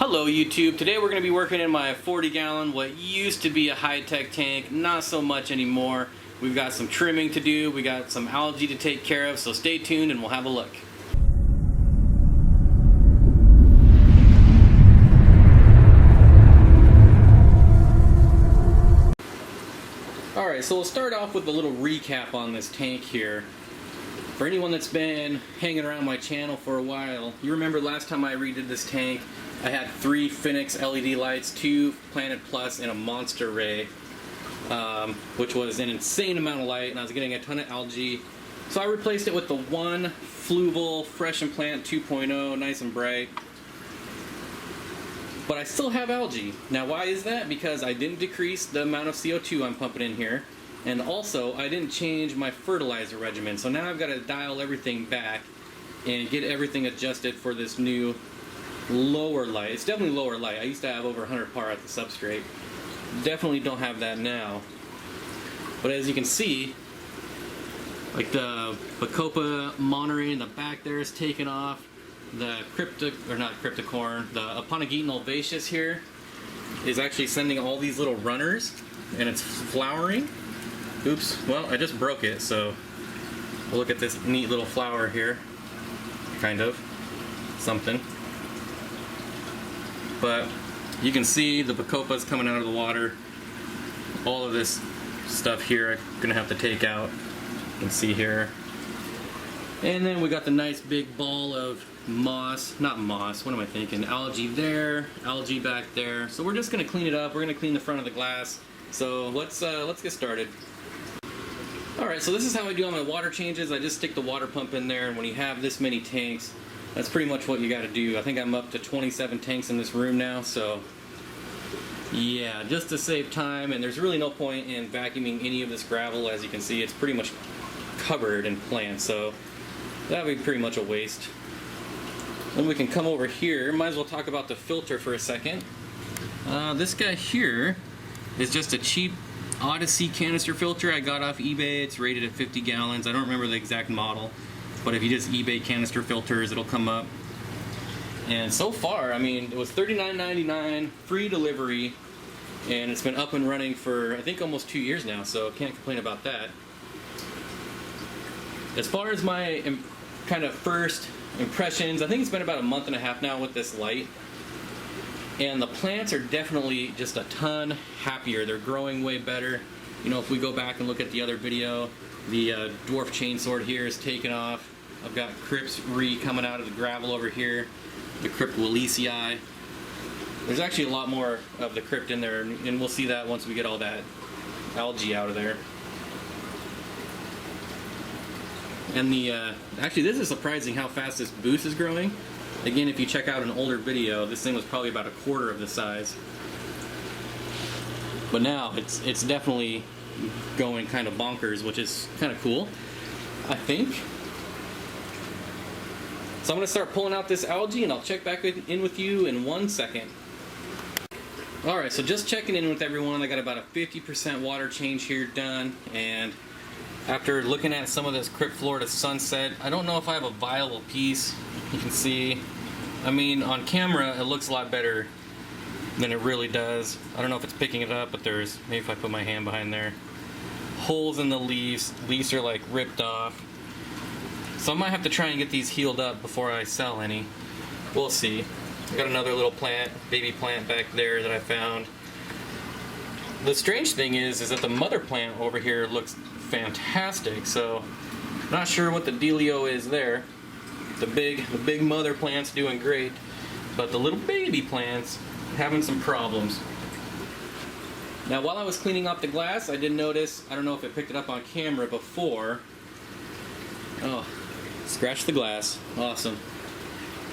Hello YouTube, today we're going to be working in my 40 gallon, what used to be a high-tech tank, not so much anymore. We've got some trimming to do, we got some algae to take care of, so stay tuned and we'll have a look. Alright, so we'll start off with a little recap on this tank here. For anyone that's been hanging around my channel for a while, you remember last time I redid this tank, I had 3 Phoenix LED lights, 2 Planet Plus, and a Monster Ray, which was an insane amount of light, and I was getting a ton of algae. So I replaced it with the one Fluval Fresh and Plant 2.0, nice and bright. But I still have algae. Now why is that? Because I didn't decrease the amount of CO2 I'm pumping in here, and also I didn't change my fertilizer regimen. So now I've got to dial everything back and get everything adjusted for this new lower light. It's definitely lower light. I used to have over 100 par at the substrate. Definitely don't have that now. But as you can see, like the Boesemani in the back there is taken off. The the Aquatics here is actually sending all these little runners, and it's flowering. Oops, well, I just broke it, so look at this neat little flower here. Kind of. Something. But you can see the Bacopa's coming out of the water. All of this stuff here I'm gonna have to take out. You can see here. And then we got the nice big ball of moss, not moss, what am I thinking? Algae there, algae back there. So we're just gonna clean it up. We're gonna clean the front of the glass. So let's get started. Alright, so this is how I do all my water changes. I just stick the water pump in there, and when you have this many tanks, that's pretty much what you got to do. I think I'm up to 27 tanks in this room now, so yeah, just to save time, and there's really no point in vacuuming any of this gravel. As you can see, it's pretty much covered in plants, so that would be pretty much a waste. Then we can come over here. Might as well talk about the filter for a second. This guy here is just a cheap Odyssey canister filter I got off eBay. It's rated at 50 gallons. I don't remember the exact model, but if you just eBay canister filters, it'll come up. And so far, I mean, it was $39.99, free delivery, and it's been up and running for, I think, almost 2 years now, so can't complain about that. As far as my kind of first impressions, I think it's been about a month and a half now with this light, and the plants are definitely just a ton happier. They're growing way better. You know, if we go back and look at the other video, the dwarf chainsword here is taken off. I've got Crypts coming out of the gravel over here. The Crypt Willisii. There's actually a lot more of the Crypt in there, and we'll see that once we get all that algae out of there. And the actually, this is surprising how fast this boost is growing. Again, if you check out an older video, this thing was probably about a quarter of the size. But now it's definitely going kind of bonkers, which is kind of cool, I think. So I'm going to start pulling out this algae, and I'll check back in with you in 1 second. Alright, so just checking in with everyone. I got about a 50% water change here done, and after looking at some of this Crypt Florida Sunset, I don't know if I have a viable piece. You can see, I mean, on camera it looks a lot better than it really does. I don't know if it's picking it up, but there's, maybe if I put my hand behind there, holes in the leaves. Leaves are like ripped off. So I might have to try and get these healed up before I sell any. We'll see. I got another little plant, baby plant back there that I found. The strange thing is that the mother plant over here looks fantastic, so not sure what the dealio is there. The big mother plant's doing great, but the little baby plant's having some problems. Now, while I was cleaning up the glass, I did notice, I don't know if it picked it up on camera before. Oh, scratch the glass. Awesome.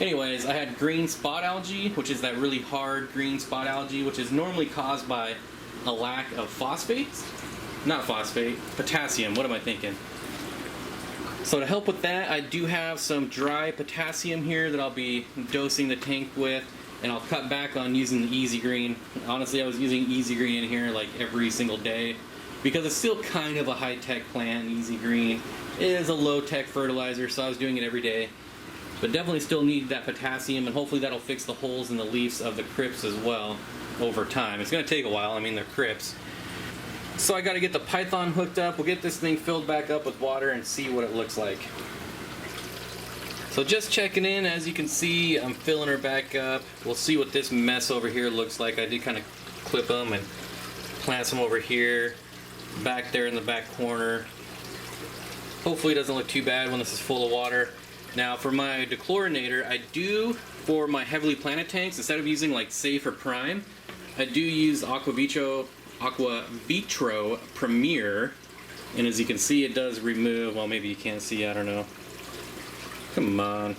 Anyways, I had green spot algae, which is that really hard green spot algae, which is normally caused by a lack of phosphates. Not phosphate, potassium. What am I thinking? So to help with that, I do have some dry potassium here that I'll be dosing the tank with, and I'll cut back on using the Easy Green. Honestly, I was using Easy Green in here like every single day because it's still kind of a high-tech plant. Easy Green is a low-tech fertilizer, so I was doing it every day. but definitely still need that potassium, and hopefully that'll fix the holes in the leaves of the crypts as well over time. It's going to take a while, I mean they're crypts. So I got to get the python hooked up. We'll get this thing filled back up with water and see what it looks like. So just checking in, as you can see, I'm filling her back up. We'll see what this mess over here looks like. I did kind of clip them and plant some over here, back there in the back corner. Hopefully it doesn't look too bad when this is full of water. Now for my dechlorinator, I do, for my heavily planted tanks, instead of using like Safe or Prime, I do use Aqua Vitro Premier, and as you can see it does remove, well maybe you can't see, I don't know. Come on.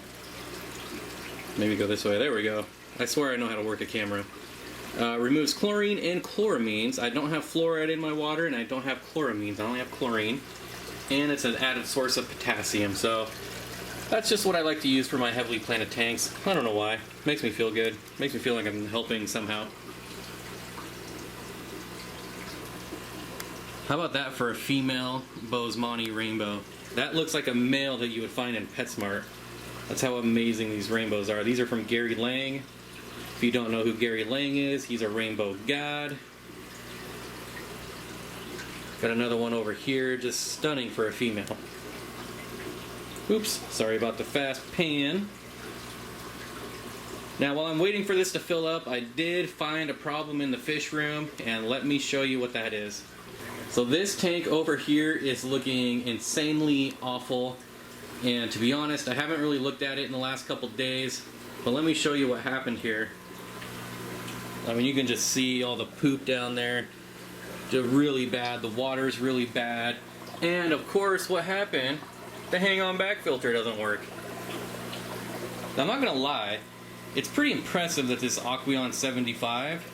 Maybe go this way, there we go. I swear I know how to work a camera. Removes chlorine and chloramines. I don't have fluoride in my water and I don't have chloramines, I only have chlorine. And it's an added source of potassium, so that's just what I like to use for my heavily planted tanks. I don't know why. Makes me feel good. Makes me feel like I'm helping somehow. How about that for a female Boesemani rainbow? That looks like a male that you would find in PetSmart. That's how amazing these rainbows are. These are from Gary Lang. If you don't know who Gary Lang is, he's a rainbow god. Got another one over here, just stunning for a female. Oops, sorry about the fast pan. Now while I'm waiting for this to fill up, I did find a problem in the fish room, and let me show you what that is. So this tank over here is looking insanely awful, and to be honest, I haven't really looked at it in the last couple days, but let me show you what happened here. I mean, you can just see all the poop down there. Just really bad. The water's really bad. And of course, what happened? The hang-on back filter doesn't work. Now, I'm not gonna lie, it's pretty impressive that this Aquarium 75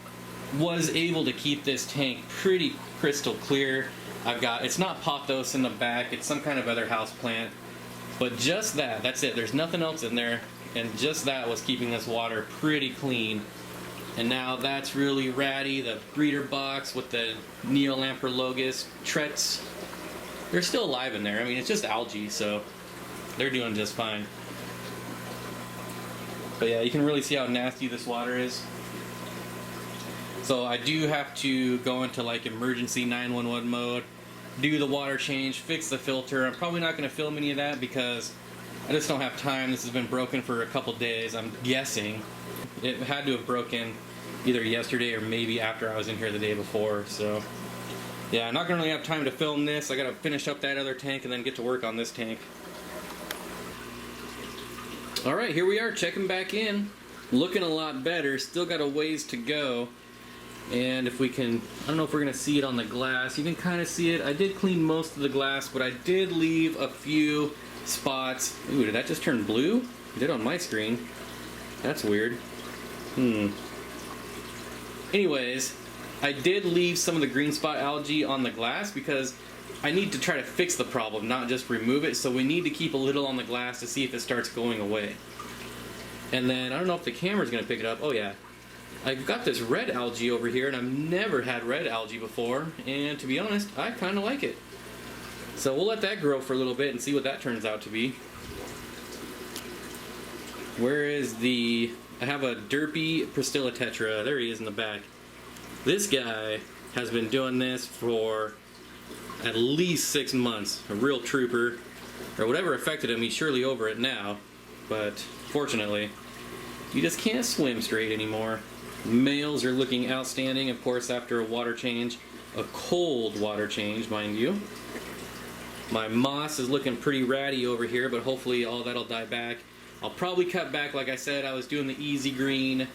was able to keep this tank pretty crystal clear. It's not pothos in the back, it's some kind of other house plant, but just that's it. There's nothing else in there, and just that was keeping this water pretty clean. And now that's really ratty. The breeder box with the Neolamprologus Trets, they're still alive in there. I mean, it's just algae, so they're doing just fine. But yeah, you can really see how nasty this water is. So I do have to go into like emergency 911 mode, do the water change, fix the filter. I'm probably not going to film any of that because I just don't have time. This has been broken for a couple days. I'm guessing it had to have broken either yesterday or maybe after I was in here the day before. So yeah, I'm not going to really have time to film this. I got to finish up that other tank and then get to work on this tank. Alright, here we are checking back in. Looking a lot better. Still got a ways to go. And if we can, I don't know if we're going to see it on the glass. You can kind of see it. I did clean most of the glass, but I did leave a few spots. Ooh, did that just turn blue? It did on my screen. That's weird. Anyways, I did leave some of the green spot algae on the glass because I need to try to fix the problem, not just remove it. So we need to keep a little on the glass to see if it starts going away. And then, I don't know if the camera's going to pick it up. Oh yeah. I've got this red algae over here, and I've never had red algae before, and to be honest, I kind of like it. So we'll let that grow for a little bit and see what that turns out to be. Where is the... I have a derpy Priscilla Tetra. There he is in the back. This guy has been doing this for at least 6 months. A real trooper. Or whatever affected him, he's surely over it now. But fortunately, you just can't swim straight anymore. Males are looking outstanding, of course, after a water change. A cold water change, mind you. My moss is looking pretty ratty over here, but hopefully all that'll die back. I'll probably cut back, like I said, I was doing the easy green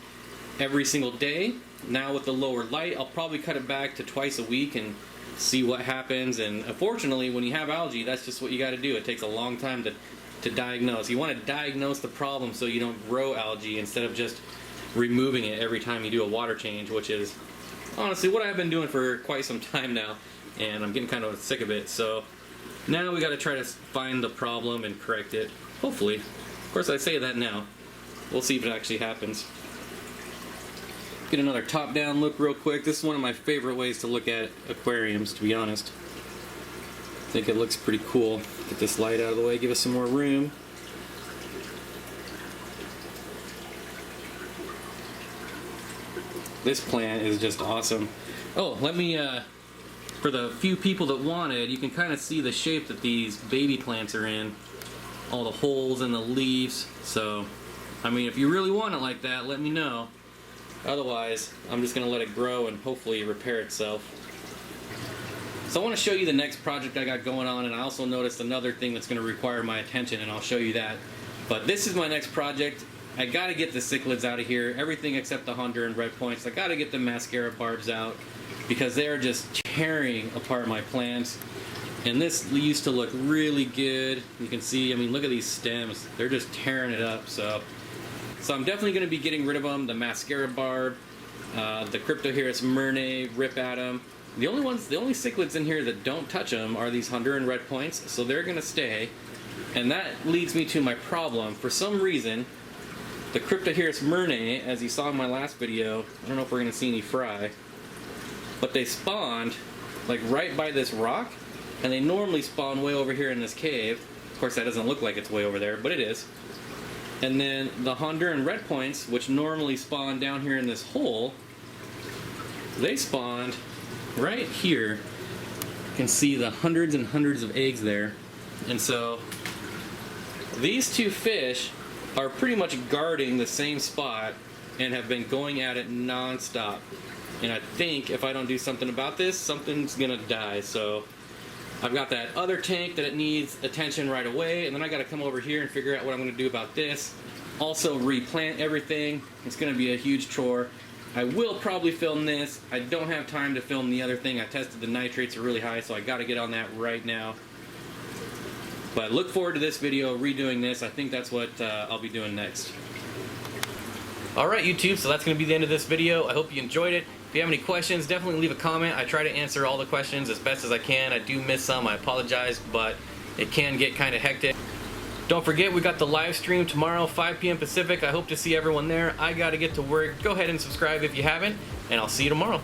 every single day. Now with the lower light, I'll probably cut it back to twice a week and see what happens. And unfortunately, when you have algae, that's just what you got to do. It takes a long time to diagnose. You want to diagnose the problem so you don't grow algae instead of just removing it every time you do a water change, which is honestly what I've been doing for quite some time now, and I'm getting kind of sick of it. So now we got to try to find the problem and correct it, hopefully. Of course, I say that now. We'll see if it actually happens. Get another top-down look real quick. This is one of my favorite ways to look at aquariums, to be honest. I think it looks pretty cool. Get this light out of the way, give us some more room. This plant is just awesome. Oh, let me, for the few people that wanted, you can kind of see the shape that these baby plants are in. All the holes in the leaves. So, I mean, if you really want it like that, let me know. Otherwise, I'm just going to let it grow and hopefully repair itself. So I want to show you the next project I got going on, and I also noticed another thing that's going to require my attention, and I'll show you that. But this is my next project. I got to get the cichlids out of here, everything except the Honduran red points. I got to get the mascara barbs out because they are just tearing apart my plants. And this used to look really good. You can see, I mean, look at these stems. They're just tearing it up. So I'm definitely going to be getting rid of them. The mascara barb, the Cryptoheris myrnae, rip at them. The only cichlids in here that don't touch them are these Honduran red points, so they're going to stay. And that leads me to my problem. For some reason, the Cryptoheris myrnae, as you saw in my last video, I don't know if we're going to see any fry, but they spawned like right by this rock, and they normally spawn way over here in this cave. Of course, that doesn't look like it's way over there, but it is. And then the Honduran red points, which normally spawn down here in this hole, they spawned right here. You can see the hundreds and hundreds of eggs there. And so these two fish are pretty much guarding the same spot and have been going at it non-stop. And I think if I don't do something about this, something's gonna die. So I've got that other tank that it needs attention right away, and then I gotta come over here and figure out what I'm gonna do about this. Also replant everything. It's gonna be a huge chore. I will probably film this. I don't have time to film the other thing. I tested the nitrates are really high, so I gotta get on that right now. But look forward to this video, redoing this. I think that's what I'll be doing next. Alright YouTube, so that's going to be the end of this video. I hope you enjoyed it. If you have any questions, definitely leave a comment. I try to answer all the questions as best as I can. I do miss some, I apologize, but it can get kind of hectic. Don't forget, we got the live stream tomorrow, 5 p.m. Pacific. I hope to see everyone there. I got to get to work. Go ahead and subscribe if you haven't, and I'll see you tomorrow.